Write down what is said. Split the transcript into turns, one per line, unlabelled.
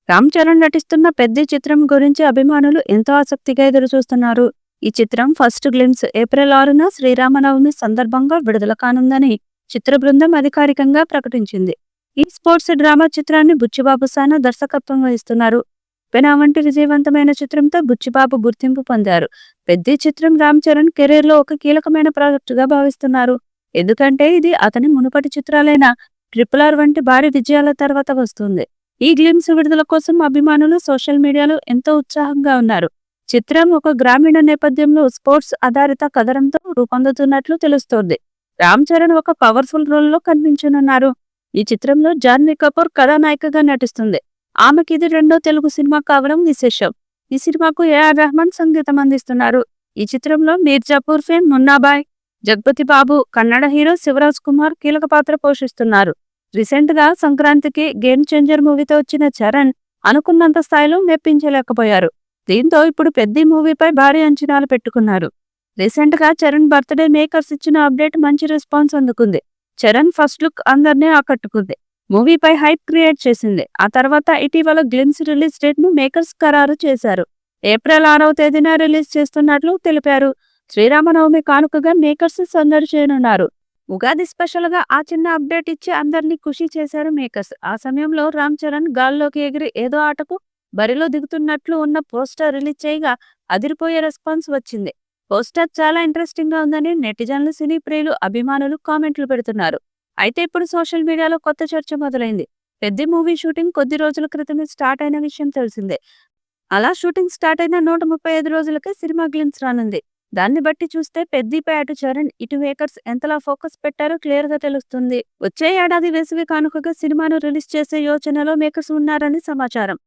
రామ్ చరణ్ నటిస్తున్న పెద్ద చిత్రం గురించి అభిమానులు ఎంతో ఆసక్తిగా ఎదురుచూస్తున్నారు. ఈ చిత్రం ఫస్ట్ గ్లిమ్స్ ఏప్రిల్ 6న శ్రీరామనవమి సందర్భంగా విడుదల కానుందని చిత్ర బృందం అధికారికంగా ప్రకటించింది. ఈ స్పోర్ట్స్ డ్రామా చిత్రాన్ని బుచ్చిబాబు సానా దర్శకత్వం వహిస్తున్నారు. పెనా వంటి విజయవంతమైన చిత్రంతో బుచ్చిబాబు గుర్తింపు పొందారు. పెద్ద చిత్రం రామ్ చరణ్ కెరీర్ లో ఒక కీలకమైన ప్రాజెక్టుగా భావిస్తున్నారు. ఎందుకంటే ఇది అతని మునుపటి చిత్రాలైన RRR వంటి భారీ విజయాల తర్వాత వస్తుంది. ఈ గ్లిమ్స్ విడుదల కోసం అభిమానులు సోషల్ మీడియాలో ఎంతో ఉత్సాహంగా ఉన్నారు. చిత్రం ఒక గ్రామీణ నేపథ్యంలో స్పోర్ట్స్ ఆధారిత కథనంతో రూపొందుతున్నట్లు తెలుస్తోంది. రామ్ చరణ్ ఒక పవర్ఫుల్ రోల్లో కనిపించనున్నారు. ఈ చిత్రంలో జాన్వీ కపూర్ కథానాయికగా నటిస్తుంది. ఆమెకి ఇది రెండో తెలుగు సినిమా కావడం విశేషం. ఈ సినిమాకు AR రెహమాన్ సంగీతం అందిస్తున్నారు. ఈ చిత్రంలో మీర్జాపూర్ ఫేమ్ మున్నాబాయ్, జగపతి బాబు, కన్నడ హీరో శివరాజ్ కుమార్ కీలక పాత్ర పోషిస్తున్నారు. రీసెంట్ గా సంక్రాంతికి గేమ్ చేంజర్ మూవీతో వచ్చిన చరణ్ అనుకున్నంత స్థాయిలో మెప్పించలేకపోయారు. దీంతో ఇప్పుడు పెద్ద మూవీపై భారీ అంచనాలు పెట్టుకున్నారు. రీసెంట్ గా చరణ్ బర్త్డే మేకర్స్ ఇచ్చిన అప్డేట్ మంచి రెస్పాన్స్ అందుకుంది. చరణ్ ఫస్ట్ లుక్ అందరినీ ఆకట్టుకుంది. మూవీపై హైప్ క్రియేట్ చేసింది. ఆ తర్వాత ఇటీవల గ్లిమ్స్ రిలీజ్ డేట్ ను మేకర్స్ ఖరారు చేశారు. ఏప్రిల్ 6వ తేదీన రిలీజ్ చేస్తున్నట్లు తెలిపారు. శ్రీరామనవమి కానుకగా మేకర్స్ సందడి చేయనున్నారు. ఉగాది స్పెషల్ గా ఆ చిన్న అప్డేట్ ఇచ్చి అందరినీ ఖుషి చేశారు మేకర్స్. ఆ సమయంలో రామ్ చరణ్ గాల్లోకి ఎగిరి ఏదో ఆటకు బరిలో దిగుతున్నట్లు ఉన్న పోస్టర్ రిలీజ్ చేయగా అదిరిపోయే రెస్పాన్స్ వచ్చింది. పోస్టర్ చాలా ఇంట్రెస్టింగ్ గా ఉందని నెటిజన్లు, సినీ ప్రియులు, అభిమానులు కామెంట్లు పెడుతున్నారు. అయితే ఇప్పుడు సోషల్ మీడియాలో కొత్త చర్చ మొదలైంది. పెద్ద మూవీ షూటింగ్ కొద్ది రోజుల క్రితమే స్టార్ట్ అయిన విషయం తెలిసిందే. అలా షూటింగ్ స్టార్ట్ అయిన 135 రోజులకే సినిమా గ్లిమ్స్ రానుంది. దాన్ని బట్టి చూస్తే పెద్దిపై అటు చరణ్, ఇటు మేకర్స్ ఎంతలా ఫోకస్ పెట్టారో క్లియర్ గా తెలుస్తుంది. వచ్చే ఏడాది వేసవి కానుకగా సినిమాను రిలీజ్ చేసే యోచనలో మేకర్స్ ఉన్నారని సమాచారం.